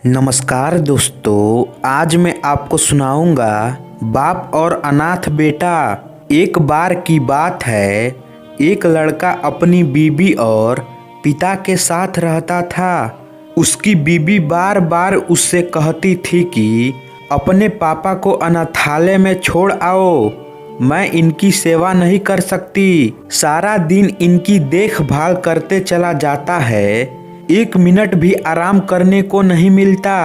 नमस्कार दोस्तों, आज मैं आपको सुनाऊंगा बाप और अनाथ बेटा। एक बार की बात है, एक लड़का अपनी बीबी और पिता के साथ रहता था। उसकी बीबी बार बार उससे कहती थी कि अपने पापा को अनाथालय में छोड़ आओ, मैं इनकी सेवा नहीं कर सकती। सारा दिन इनकी देखभाल करते चला जाता है, एक मिनट भी आराम करने को नहीं मिलता।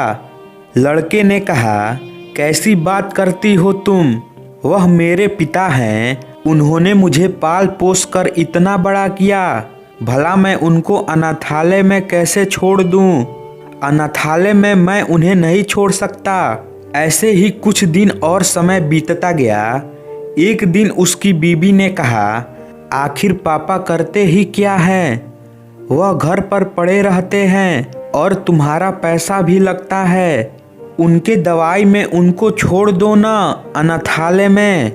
लड़के ने कहा, कैसी बात करती हो तुम? वह मेरे पिता हैं, उन्होंने मुझे पाल पोस कर इतना बड़ा किया, भला मैं उनको अनाथालय में कैसे छोड़ दूं? अनाथालय में मैं उन्हें नहीं छोड़ सकता। ऐसे ही कुछ दिन और समय बीतता गया। एक दिन उसकी बीबी ने कहा, आखिर पापा करते ही क्या है? वह घर पर पड़े रहते हैं और तुम्हारा पैसा भी लगता है। उनके दवाई में उनको छोड़ दो ना अनाथालय में।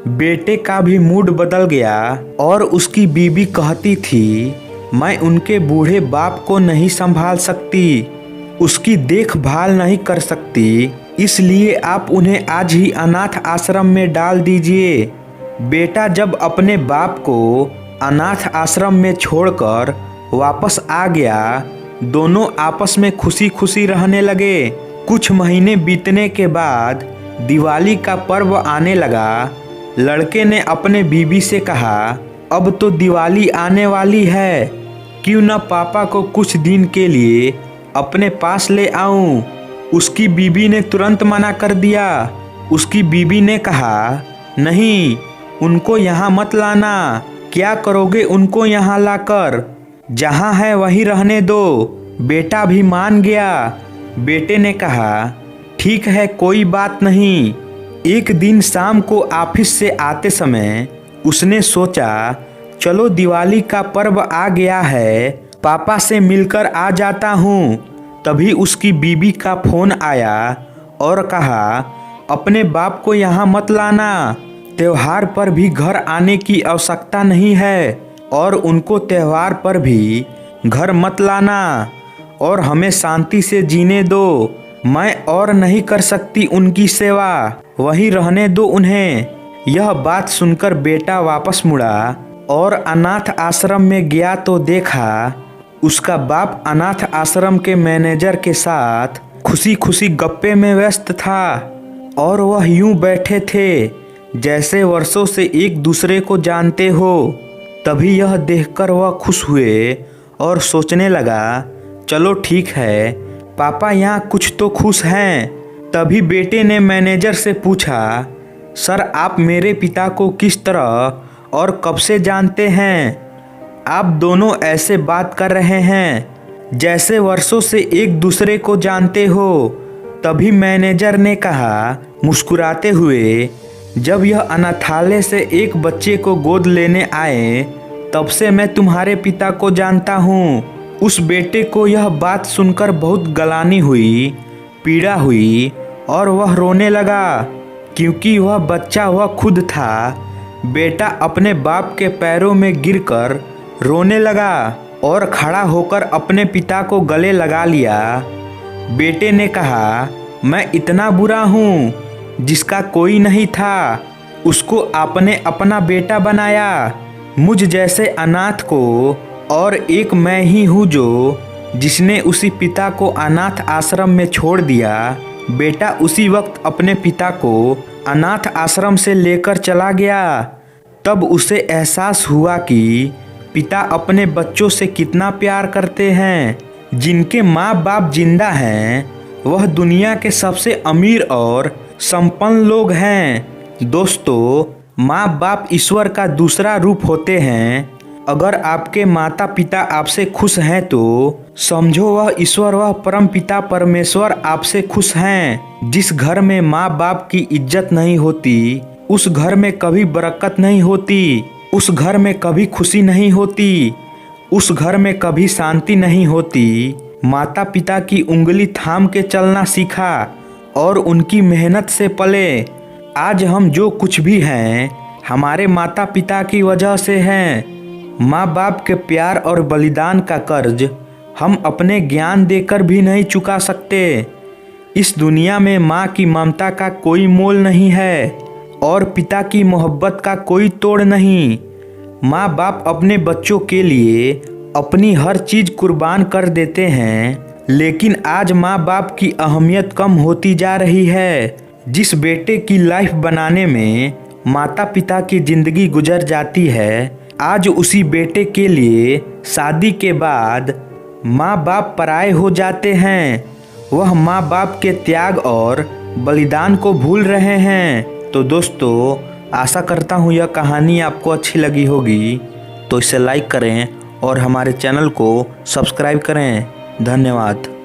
बेटे का भी मूड बदल गया और उसकी बीबी कहती थी, मैं उनके बूढ़े बाप को नहीं संभाल सकती, उसकी देखभाल नहीं कर सकती, इसलिए आप उन्हें आज ही अनाथ आश्रम में डाल दीजिए। बेटा जब अपने बाप को अनाथ आश्रम में छोड़कर वापस आ गया, दोनों आपस में खुशी खुशी रहने लगे। कुछ महीने बीतने के बाद दिवाली का पर्व आने लगा। लड़के ने अपने बीबी से कहा, अब तो दिवाली आने वाली है, क्यों न पापा को कुछ दिन के लिए अपने पास ले आऊं? उसकी बीबी ने तुरंत मना कर दिया। उसकी बीबी ने कहा, नहीं, उनको यहाँ मत लाना। क्या करोगे उनको यहाँ लाकर? जहाँ है वहीं रहने दो। बेटा भी मान गया। बेटे ने कहा, ठीक है, कोई बात नहीं। एक दिन शाम को ऑफिस से आते समय उसने सोचा, चलो दिवाली का पर्व आ गया है, पापा से मिलकर आ जाता हूँ। तभी उसकी बीबी का फोन आया और कहा, अपने बाप को यहाँ मत लाना, त्योहार पर भी घर आने की आवश्यकता नहीं है और उनको त्योहार पर भी घर मत लाना और हमें शांति से जीने दो। मैं और नहीं कर सकती उनकी सेवा, वहीं रहने दो उन्हें। यह बात सुनकर बेटा वापस मुड़ा और अनाथ आश्रम में गया तो देखा उसका बाप अनाथ आश्रम के मैनेजर के साथ खुशी खुशी गप्पे में व्यस्त था और वह यूं बैठे थे जैसे वर्षों से एक दूसरे को जानते हो। तभी यह देखकर वह खुश हुए और सोचने लगा, चलो ठीक है, पापा यहाँ कुछ तो खुश हैं। तभी बेटे ने मैनेजर से पूछा, सर आप मेरे पिता को किस तरह और कब से जानते हैं? आप दोनों ऐसे बात कर रहे हैं जैसे वर्षों से एक दूसरे को जानते हो। तभी मैनेजर ने कहा मुस्कुराते हुए, जब यह अनाथालय से एक बच्चे को गोद लेने आए तब से मैं तुम्हारे पिता को जानता हूँ। उस बेटे को यह बात सुनकर बहुत गलानी हुई, पीड़ा हुई और वह रोने लगा, क्योंकि वह बच्चा वह खुद था। बेटा अपने बाप के पैरों में गिरकर रोने लगा और खड़ा होकर अपने पिता को गले लगा लिया। बेटे ने कहा, मैं इतना बुरा हूँ, जिसका कोई नहीं था उसको आपने अपना बेटा बनाया। मुझ जैसे अनाथ को और एक मैं ही हूँ जो जिसने उसी पिता को अनाथ आश्रम में छोड़ दिया। बेटा उसी वक्त अपने पिता को अनाथ आश्रम से लेकर चला गया। तब उसे एहसास हुआ कि पिता अपने बच्चों से कितना प्यार करते हैं। जिनके माँ बाप जिंदा हैं वह दुनिया के सबसे अमीर और संपन्न लोग हैं। दोस्तों, माँ बाप ईश्वर का दूसरा रूप होते हैं। अगर आपके माता पिता आपसे खुश हैं तो समझो वह ईश्वर, वह परम पिता परमेश्वर आपसे खुश हैं। जिस घर में माँ बाप की इज्जत नहीं होती उस घर में कभी बरकत नहीं होती, उस घर में कभी खुशी नहीं होती, उस घर में कभी शांति नहीं होती। माता पिता की उंगली थाम के चलना सीखा और उनकी मेहनत से पले। आज हम जो कुछ भी हैं हमारे माता पिता की वजह से हैं। माँ बाप के प्यार और बलिदान का कर्ज हम अपने ज्ञान देकर भी नहीं चुका सकते। इस दुनिया में माँ की ममता का कोई मोल नहीं है और पिता की मोहब्बत का कोई तोड़ नहीं। माँ बाप अपने बच्चों के लिए अपनी हर चीज़ कुर्बान कर देते हैं, लेकिन आज माँ बाप की अहमियत कम होती जा रही है। जिस बेटे की लाइफ बनाने में माता पिता की ज़िंदगी गुजर जाती है, आज उसी बेटे के लिए शादी के बाद माँ बाप पराये हो जाते हैं। वह माँ बाप के त्याग और बलिदान को भूल रहे हैं। तो दोस्तों, आशा करता हूँ यह कहानी आपको अच्छी लगी होगी, तो इसे लाइक करें और हमारे चैनल को सब्सक्राइब करें। धन्यवाद।